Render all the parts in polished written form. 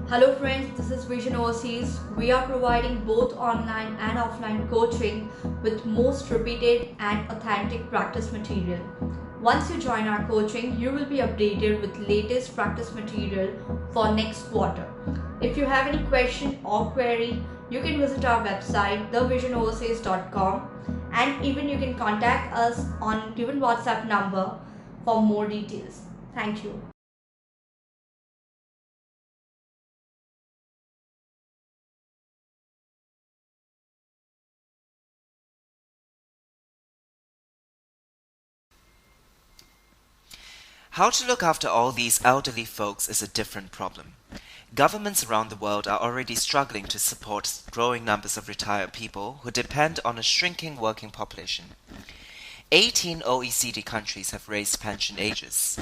Hello friends, this is Vision Overseas. We are providing both online and offline coaching with most repeated and authentic practice material. Once you join our coaching, you will be updated with latest practice material for next quarter. If you have any question or query, you can visit our website thevisionoverseas.com, and even you can contact us on given WhatsApp number for more details. Thank you. How to look after all these elderly folks is a different problem. Governments around the world are already struggling to support growing numbers of retired people who depend on a shrinking working population. 18 OECD countries have raised pension ages.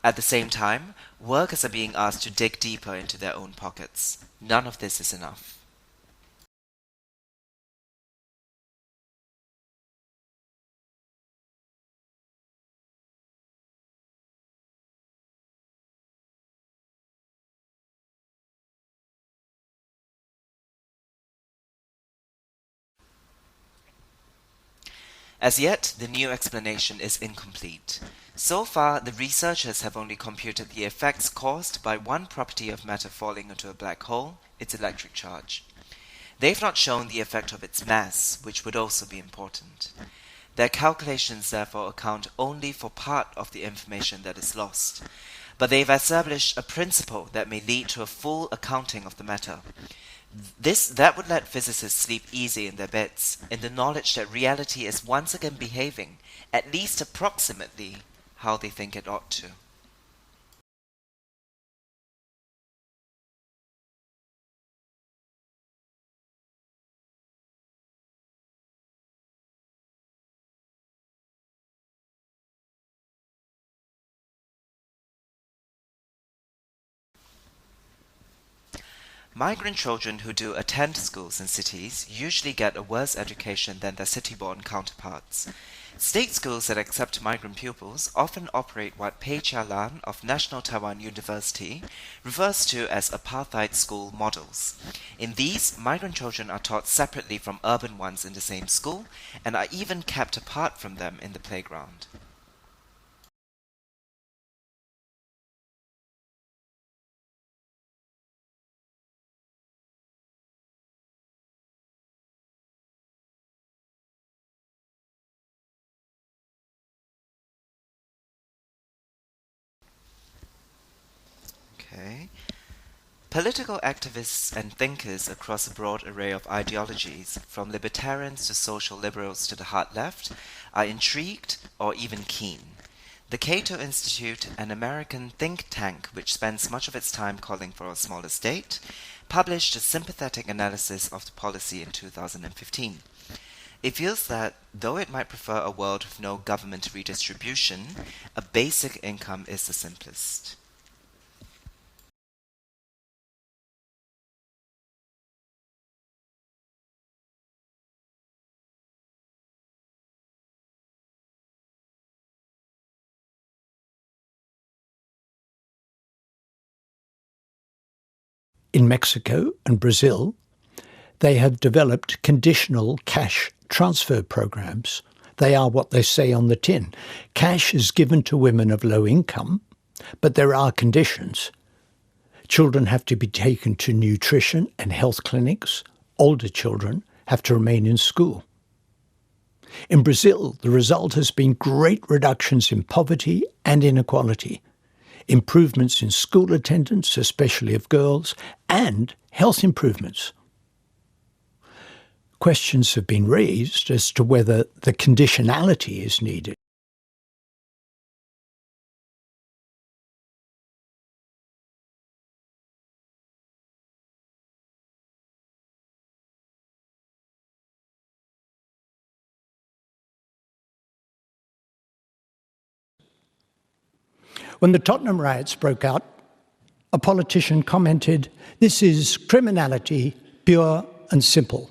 At the same time, workers are being asked to dig deeper into their own pockets. None of this is enough. As yet, the new explanation is incomplete. So far, the researchers have only computed the effects caused by one property of matter falling into a black hole, its electric charge. They've not shown the effect of its mass, which would also be important. Their calculations therefore account only for part of the information that is lost, but they've established a principle that may lead to a full accounting of the matter. That would let physicists sleep easy in their beds, in the knowledge that reality is once again behaving, at least approximately, how they think it ought to. Migrant children who do attend schools in cities usually get a worse education than their city-born counterparts. State schools that accept migrant pupils often operate what Pei Chia-lan of National Taiwan University refers to as apartheid school models. In these, migrant children are taught separately from urban ones in the same school and are even kept apart from them in the playground. Okay. Political activists and thinkers across a broad array of ideologies, from libertarians to social liberals to the hard left, are intrigued or even keen. The Cato Institute, an American think tank which spends much of its time calling for a smaller state, published a sympathetic analysis of the policy in 2015. It feels that, though it might prefer a world with no government redistribution, a basic income is the simplest. In Mexico and Brazil, they have developed conditional cash transfer programs. They are what they say on the tin. Cash is given to women of low income, but there are conditions. Children have to be taken to nutrition and health clinics. Older children have to remain in school. In Brazil, the result has been great reductions in poverty and inequality, improvements in school attendance, especially of girls, and health improvements. Questions have been raised as to whether the conditionality is needed. When the Tottenham riots broke out, a politician commented, "This is criminality, pure and simple."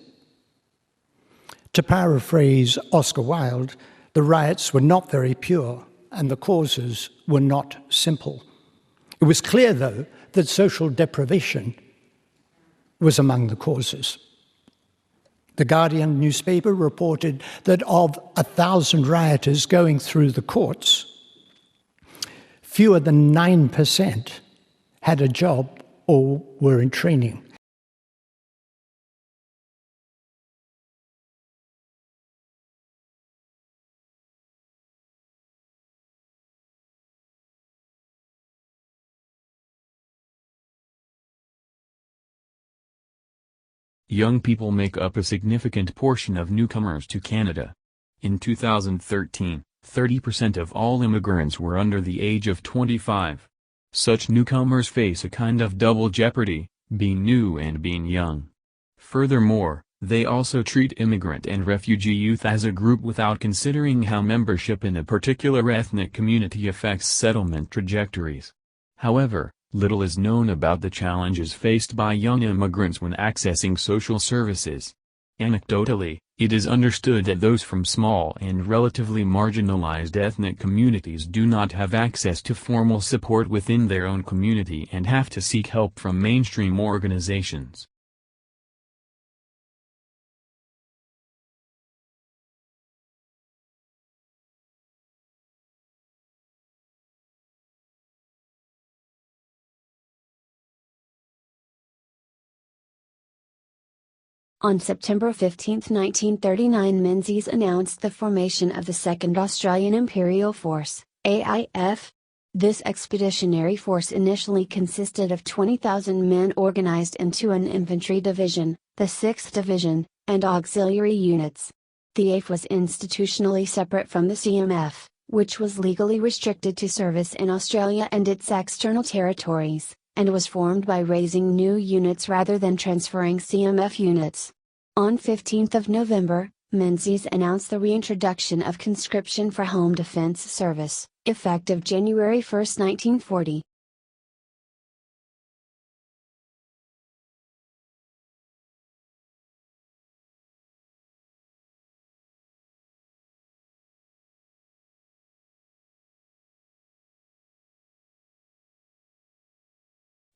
To paraphrase Oscar Wilde, the riots were not very pure and the causes were not simple. It was clear, though, that social deprivation was among the causes. The Guardian newspaper reported that of 1,000 rioters going through the courts, fewer than 9% had a job or were in training. Young people make up a significant portion of newcomers to Canada. In 2013, 30% of all immigrants were under the age of 25. Such newcomers face a kind of double jeopardy, being new and being young. Furthermore, they also treat immigrant and refugee youth as a group without considering how membership in a particular ethnic community affects settlement trajectories. However, little is known about the challenges faced by young immigrants when accessing social services. Anecdotally, it is understood that those from small and relatively marginalized ethnic communities do not have access to formal support within their own community and have to seek help from mainstream organizations. On September 15, 1939, Menzies announced the formation of the 2nd Australian Imperial Force, AIF. This expeditionary force initially consisted of 20,000 men organized into an infantry division, the 6th Division, and auxiliary units. The AIF was institutionally separate from the CMF, which was legally restricted to service in Australia and its external territories, and was formed by raising new units rather than transferring CMF units. On 15 November, Menzies announced the reintroduction of conscription for home defense service, effective January 1, 1940.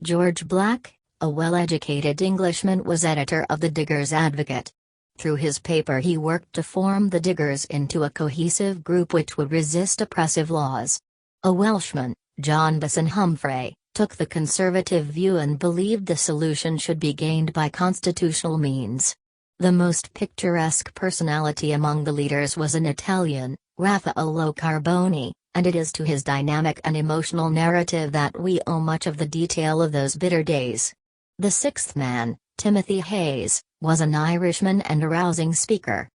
George Black, a well-educated Englishman, was editor of the Diggers Advocate. Through his paper he worked to form the Diggers into a cohesive group which would resist oppressive laws. A Welshman, John Basson Humphrey, took the conservative view and believed the solution should be gained by constitutional means. The most picturesque personality among the leaders was an Italian, Raffaello Carboni, and it is to his dynamic and emotional narrative that we owe much of the detail of those bitter days. The sixth man, Timothy Hayes, was an Irishman and a rousing speaker.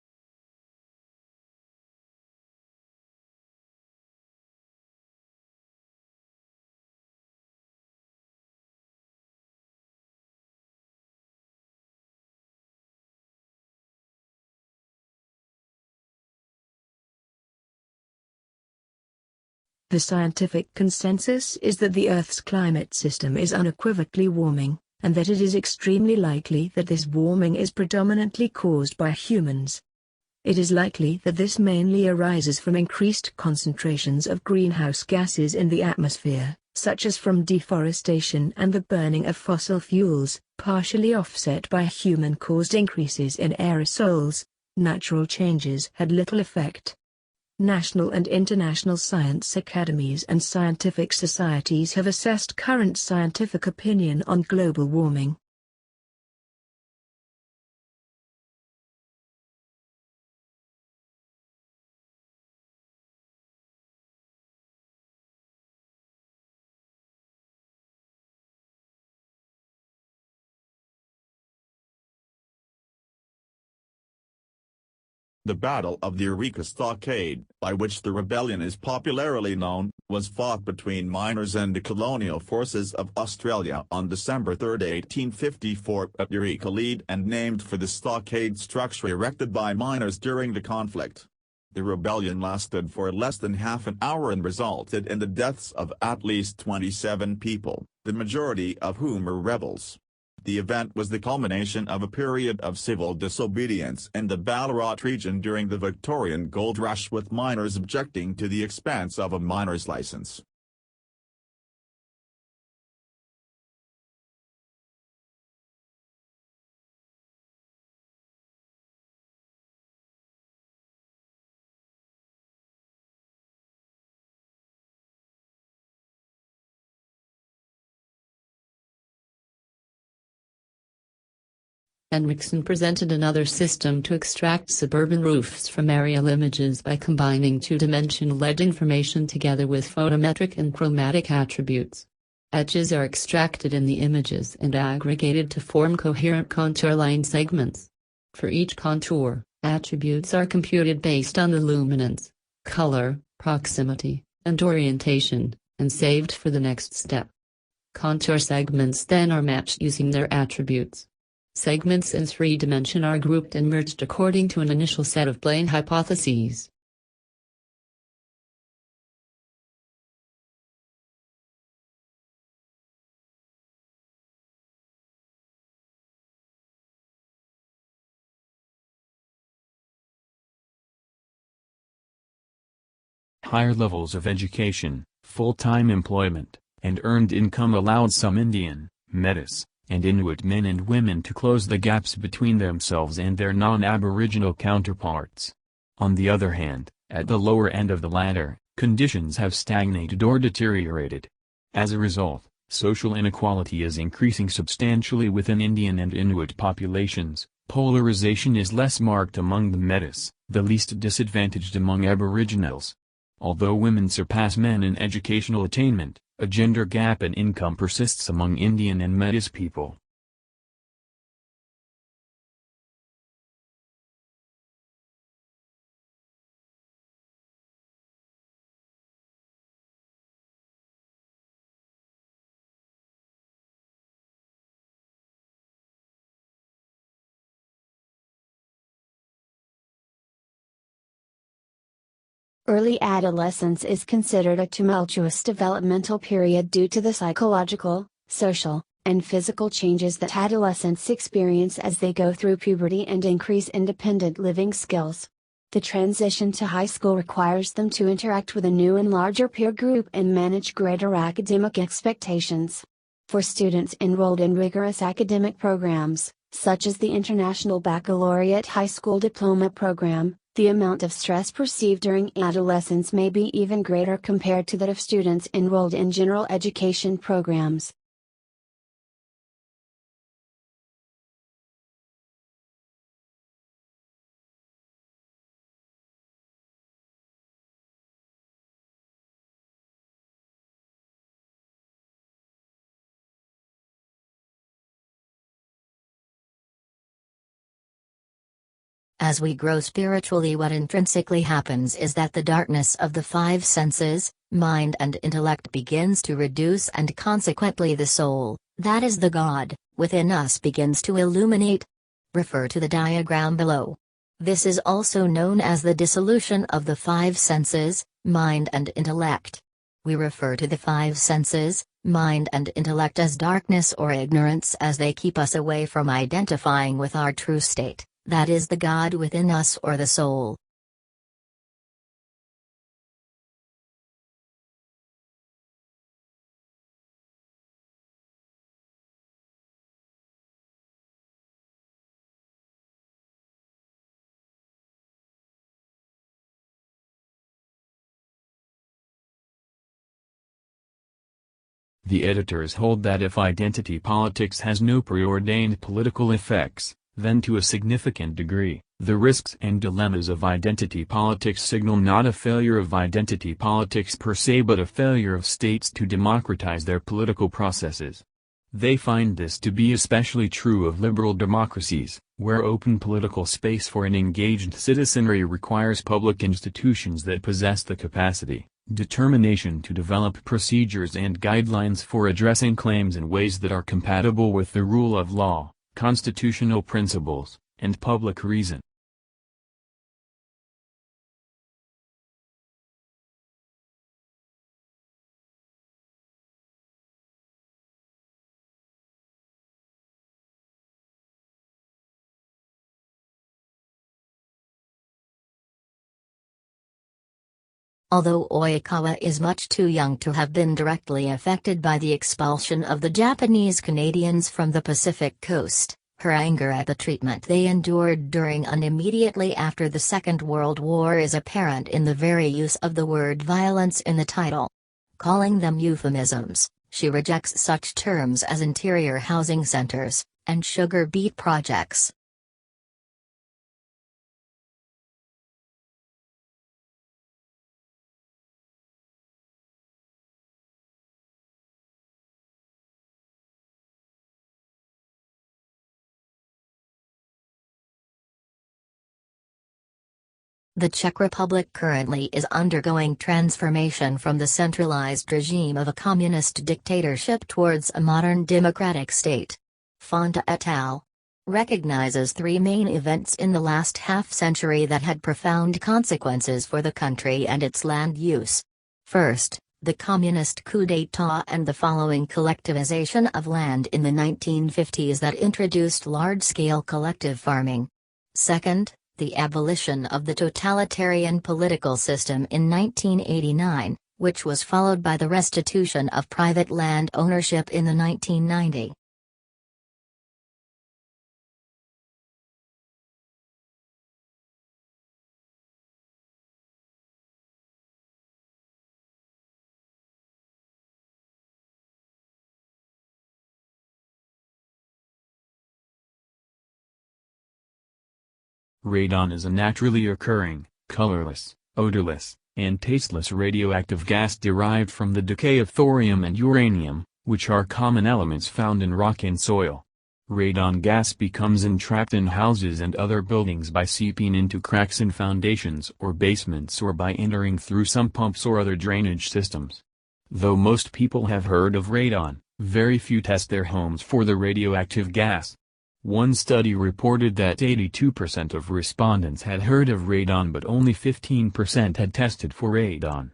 The scientific consensus is that the Earth's climate system is unequivocally warming, and that it is extremely likely that this warming is predominantly caused by humans. It is likely that this mainly arises from increased concentrations of greenhouse gases in the atmosphere, such as from deforestation and the burning of fossil fuels, partially offset by human-caused increases in aerosols. Natural changes had little effect. National and international science academies and scientific societies have assessed current scientific opinion on global warming. The Battle of the Eureka Stockade, by which the rebellion is popularly known, was fought between miners and the colonial forces of Australia on December 3, 1854 at Eureka Lead, and named for the stockade structure erected by miners during the conflict. The rebellion lasted for less than half an hour and resulted in the deaths of at least 27 people, the majority of whom were rebels. The event was the culmination of a period of civil disobedience in the Ballarat region during the Victorian gold rush, with miners objecting to the expense of a miner's license. Henriksen presented another system to extract suburban roofs from aerial images by combining two-dimensional LED information together with photometric and chromatic attributes. Edges are extracted in the images and aggregated to form coherent contour line segments. For each contour, attributes are computed based on the luminance, color, proximity, and orientation, and saved for the next step. Contour segments then are matched using their attributes. Segments in 3 dimension are grouped and merged according to an initial set of plane hypotheses. Higher levels of education, full-time employment, and earned income allowed some Indian, Metis, and Inuit men and women to close the gaps between themselves and their non-Aboriginal counterparts. On the other hand, at the lower end of the ladder, conditions have stagnated or deteriorated. As a result, social inequality is increasing substantially within Indian and Inuit populations. Polarization is less marked among the Metis, the least disadvantaged among Aboriginals. Although women surpass men in educational attainment, a gender gap in income persists among Indian and Metis people. Early adolescence is considered a tumultuous developmental period due to the psychological, social, and physical changes that adolescents experience as they go through puberty and increase independent living skills. The transition to high school requires them to interact with a new and larger peer group and manage greater academic expectations. For students enrolled in rigorous academic programs, such as the International Baccalaureate High School Diploma Program, the amount of stress perceived during adolescence may be even greater compared to that of students enrolled in general education programs. As we grow spiritually, what intrinsically happens is that the darkness of the 5 senses, mind and intellect begins to reduce, and consequently the soul, that is the God, within us begins to illuminate. Refer to the diagram below. This is also known as the dissolution of the 5 senses, mind and intellect. We refer to the 5 senses, mind and intellect as darkness or ignorance, as they keep us away from identifying with our true state. That is the God within us or the soul. The editors hold that if identity politics has no preordained political effects, then to a significant degree, the risks and dilemmas of identity politics signal not a failure of identity politics per se but a failure of states to democratize their political processes. They find this to be especially true of liberal democracies, where open political space for an engaged citizenry requires public institutions that possess the capacity, determination to develop procedures and guidelines for addressing claims in ways that are compatible with the rule of law, constitutional principles, and public reason. Although Oikawa is much too young to have been directly affected by the expulsion of the Japanese Canadians from the Pacific coast, her anger at the treatment they endured during and immediately after the Second World War is apparent in the very use of the word violence in the title. Calling them euphemisms, she rejects such terms as interior housing centers, and sugar beet projects. The Czech Republic currently is undergoing transformation from the centralized regime of a communist dictatorship towards a modern democratic state. Fonda et al. Recognizes three main events in the last half-century that had profound consequences for the country and its land use. First, the communist coup d'état and the following collectivization of land in the 1950s that introduced large-scale collective farming. Second, the abolition of the totalitarian political system in 1989, which was followed by the restitution of private land ownership in the 1990s. Radon is a naturally occurring, colorless, odorless, and tasteless radioactive gas derived from the decay of thorium and uranium, which are common elements found in rock and soil. Radon gas becomes entrapped in houses and other buildings by seeping into cracks in foundations or basements or by entering through sump pumps or other drainage systems. Though most people have heard of radon, very few test their homes for the radioactive gas. One study reported that 82% of respondents had heard of radon but only 15% had tested for radon.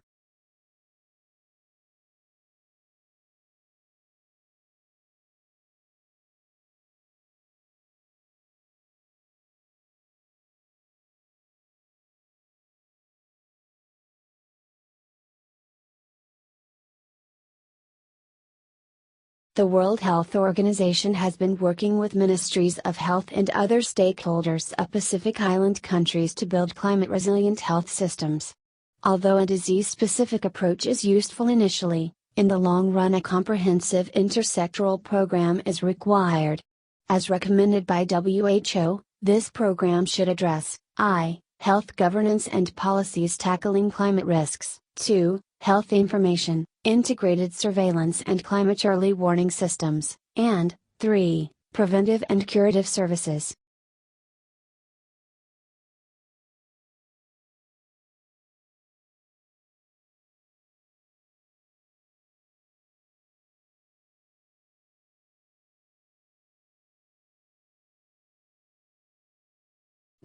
The World Health Organization has been working with ministries of health and other stakeholders of Pacific Island countries to build climate-resilient health systems. Although a disease-specific approach is useful initially, in the long run a comprehensive intersectoral program is required. As recommended by WHO, this program should address I. Health governance and policies tackling climate risks, 2. Health information, integrated surveillance and climate early warning systems, and 3. Preventive and curative services.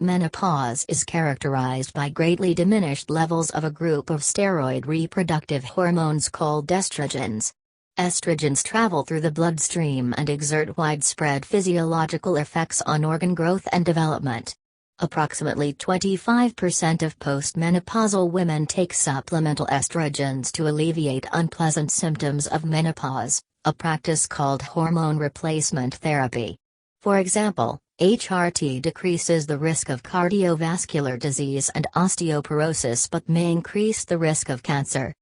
Menopause is characterized by greatly diminished levels of a group of steroid reproductive hormones called estrogens. Estrogens travel through the bloodstream and exert widespread physiological effects on organ growth and development. Approximately 25% of postmenopausal women take supplemental estrogens to alleviate unpleasant symptoms of menopause, a practice called hormone replacement therapy. For example, HRT decreases the risk of cardiovascular disease and osteoporosis but may increase the risk of cancer.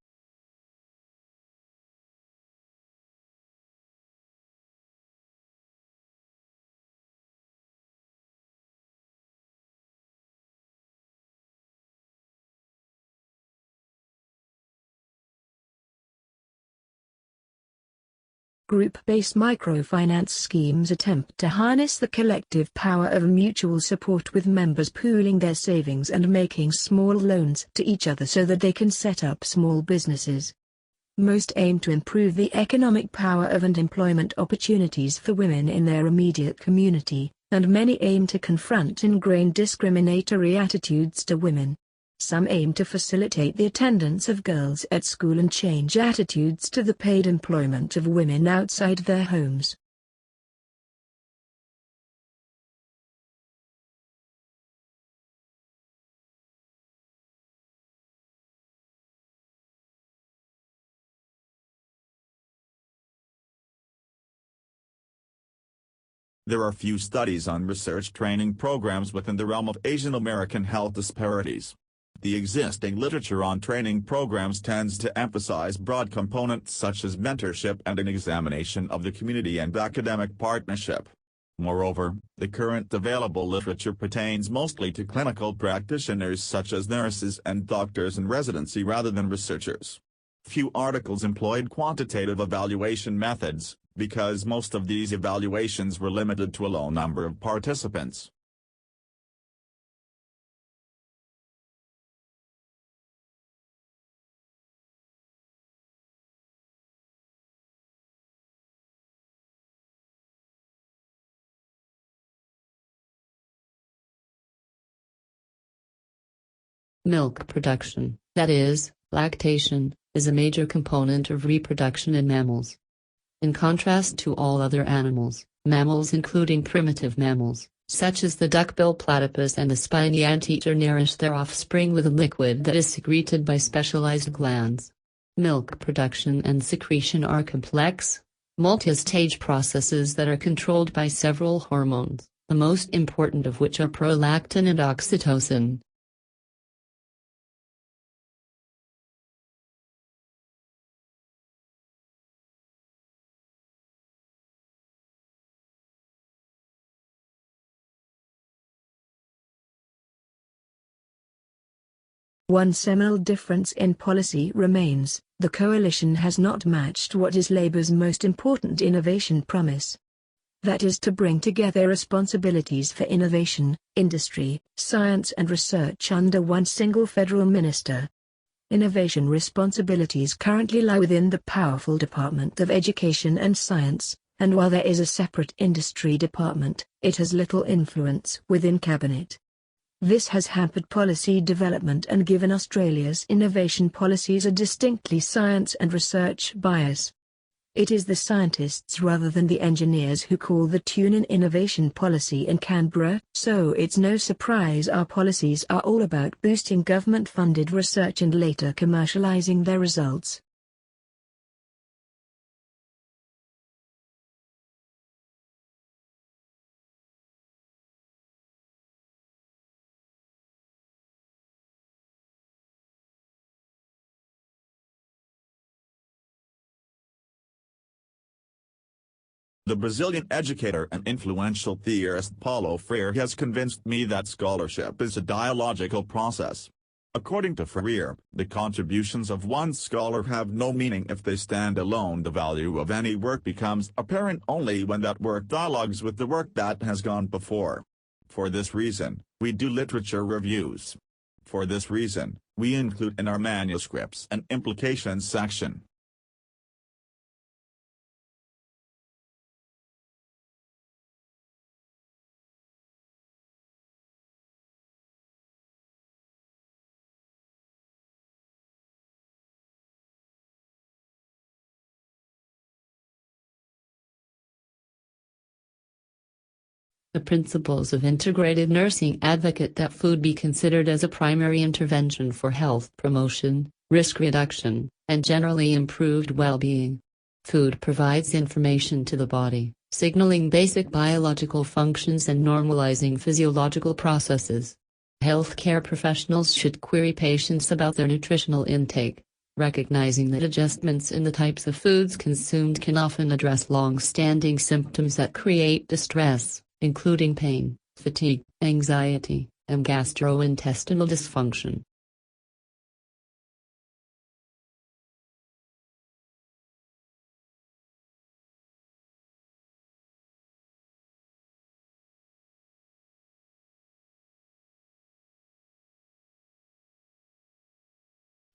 Group-based microfinance schemes attempt to harness the collective power of mutual support with members pooling their savings and making small loans to each other so that they can set up small businesses. Most aim to improve the economic power of and employment opportunities for women in their immediate community, and many aim to confront ingrained discriminatory attitudes to women. Some aim to facilitate the attendance of girls at school and change attitudes to the paid employment of women outside their homes. There are few studies on research training programs within the realm of Asian American health disparities. The existing literature on training programs tends to emphasize broad components such as mentorship and an examination of the community and academic partnership. Moreover, the current available literature pertains mostly to clinical practitioners such as nurses and doctors in residency rather than researchers. Few articles employed quantitative evaluation methods, because most of these evaluations were limited to a low number of participants. Milk production, that is, lactation, is a major component of reproduction in mammals. In contrast to all other animals, mammals including primitive mammals, such as the duckbill platypus and the spiny anteater, nourish their offspring with a liquid that is secreted by specialized glands. Milk production and secretion are complex, multi-stage processes that are controlled by several hormones, the most important of which are prolactin and oxytocin. One seminal difference in policy remains: the coalition has not matched what is Labour's most important innovation promise. That is to bring together responsibilities for innovation, industry, science and research under one single federal minister. Innovation responsibilities currently lie within the powerful Department of Education and Science, and while there is a separate industry department, it has little influence within Cabinet. This has hampered policy development and given Australia's innovation policies a distinctly science and research bias. It is the scientists rather than the engineers who call the tune in innovation policy in Canberra, so it's no surprise our policies are all about boosting government-funded research and later commercialising their results. The Brazilian educator and influential theorist Paulo Freire has convinced me that scholarship is a dialogical process. According to Freire, the contributions of one scholar have no meaning if they stand alone. The value of any work becomes apparent only when that work dialogues with the work that has gone before. For this reason, we do literature reviews. For this reason, we include in our manuscripts an implications section. The principles of integrated nursing advocate that food be considered as a primary intervention for health promotion, risk reduction, and generally improved well-being. Food provides information to the body, signaling basic biological functions and normalizing physiological processes. Healthcare professionals should query patients about their nutritional intake, recognizing that adjustments in the types of foods consumed can often address long-standing symptoms that create distress, including pain, fatigue, anxiety, and gastrointestinal dysfunction.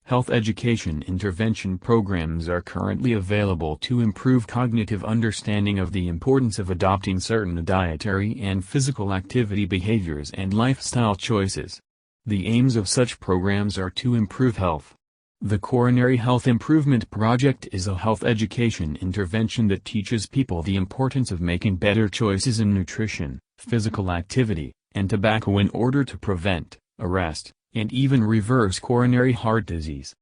Health education intervention programs are currently available to improve cognitive understanding of the importance of adopting certain dietary and physical activity behaviors and lifestyle choices. The aims of such programs are to improve health. The Coronary Health Improvement Project is a health education intervention that teaches people the importance of making better choices in nutrition, physical activity, and tobacco in order to prevent, arrest, and even reverse coronary heart disease.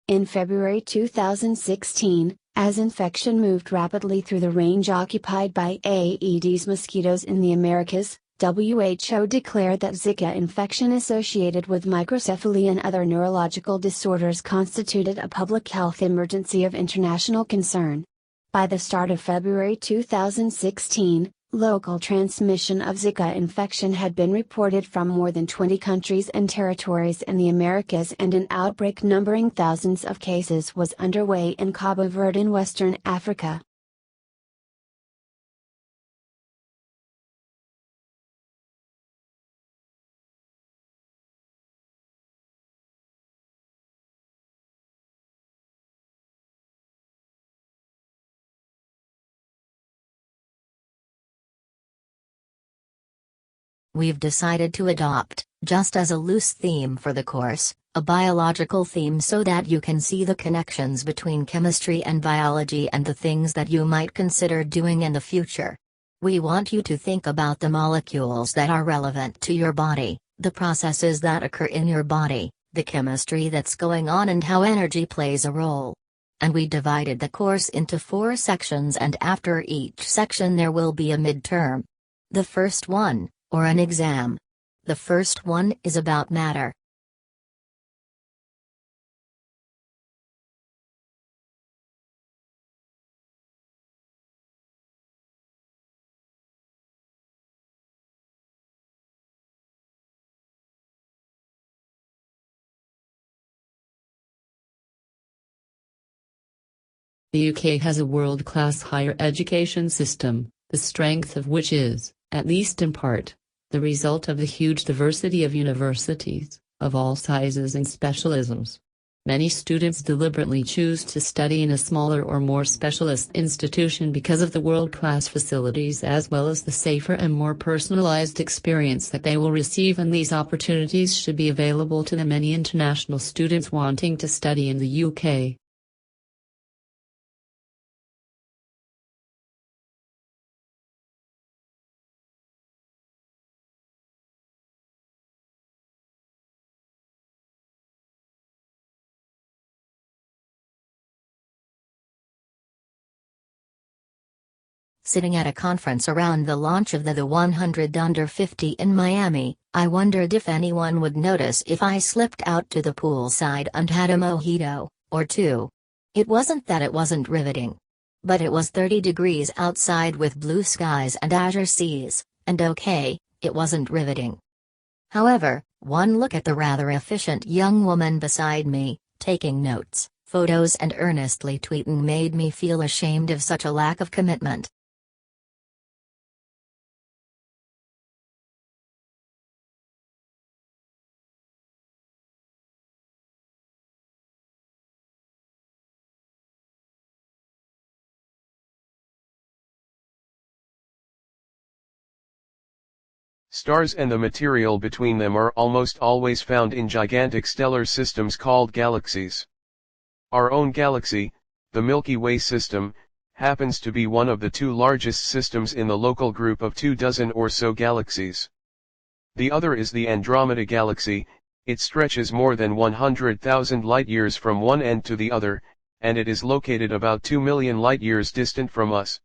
In February 2016, as infection moved rapidly through the range occupied by Aedes mosquitoes in the Americas, WHO declared that Zika infection associated with microcephaly and other neurological disorders constituted a public health emergency of international concern. By the start of February 2016, local transmission of Zika infection had been reported from more than 20 countries and territories in the Americas, and an outbreak numbering thousands of cases was underway in Cabo Verde in Western Africa. We've decided to adopt, just as a loose theme for the course, a biological theme so that you can see the connections between chemistry and biology and the things that you might consider doing in the future. We want you to think about the molecules that are relevant to your body, the processes that occur in your body, the chemistry that's going on, and how energy plays a role. And we divided the course into 4 sections, and after each section there will be a midterm. The first one, or an exam. The first one is about matter. The UK has a world-class higher education system, the strength of which is, at least in part, the result of the huge diversity of universities, of all sizes and specialisms. Many students deliberately choose to study in a smaller or more specialist institution because of the world-class facilities as well as the safer and more personalized experience that they will receive, and these opportunities should be available to the many international students wanting to study in the UK. Sitting at a conference around the launch of the 100 Under 50 in Miami, I wondered if anyone would notice if I slipped out to the poolside and had a mojito, or 2. It wasn't that it wasn't riveting. But it was 30 degrees outside with blue skies and azure seas, and okay, it wasn't riveting. However, one look at the rather efficient young woman beside me, taking notes, photos and earnestly tweeting made me feel ashamed of such a lack of commitment. Stars and the material between them are almost always found in gigantic stellar systems called galaxies. Our own galaxy, the Milky Way system, happens to be one of the 2 largest systems in the local group of 24 or so galaxies. The other is the Andromeda Galaxy. It stretches more than 100,000 light-years from one end to the other, and it is located about 2 million light-years distant from us.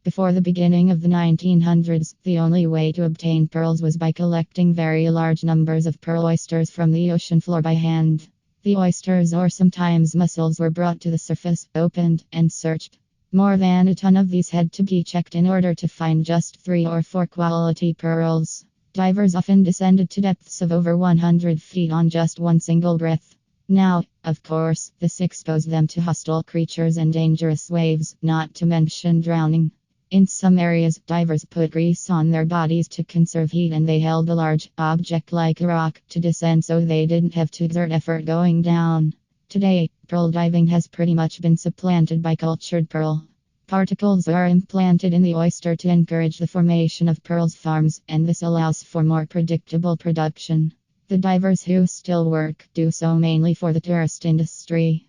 Before the beginning of the 1900s, the only way to obtain pearls was by collecting very large numbers of pearl oysters from the ocean floor by hand. The oysters, or sometimes mussels, were brought to the surface, opened, and searched. More than a ton of these had to be checked in order to find just 3 or 4 quality pearls. Divers often descended to depths of over 100 feet on just one single breath. Now, of course, this exposed them to hostile creatures and dangerous waves, not to mention drowning. In some areas, divers put grease on their bodies to conserve heat, and they held a large object like a rock to descend so they didn't have to exert effort going down. Today, pearl diving has pretty much been supplanted by cultured pearl. Particles are implanted in the oyster to encourage the formation of pearls farms, and this allows for more predictable production. The divers who still work do so mainly for the tourist industry.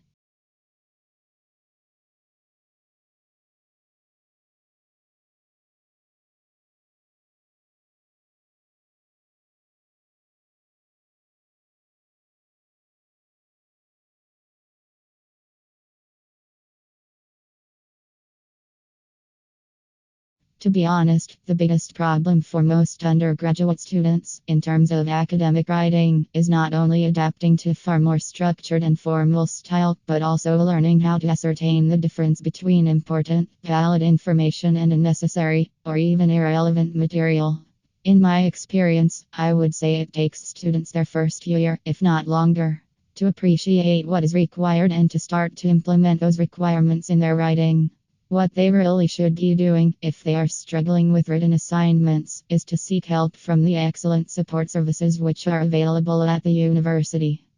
To be honest, the biggest problem for most undergraduate students, in terms of academic writing, is not only adapting to far more structured and formal style, but also learning how to ascertain the difference between important, valid information and unnecessary, or even irrelevant material. In my experience, I would say it takes students their first year, if not longer, to appreciate what is required and to start to implement those requirements in their writing. What they really should be doing, if they are struggling with written assignments, is to seek help from the excellent support services which are available at the university.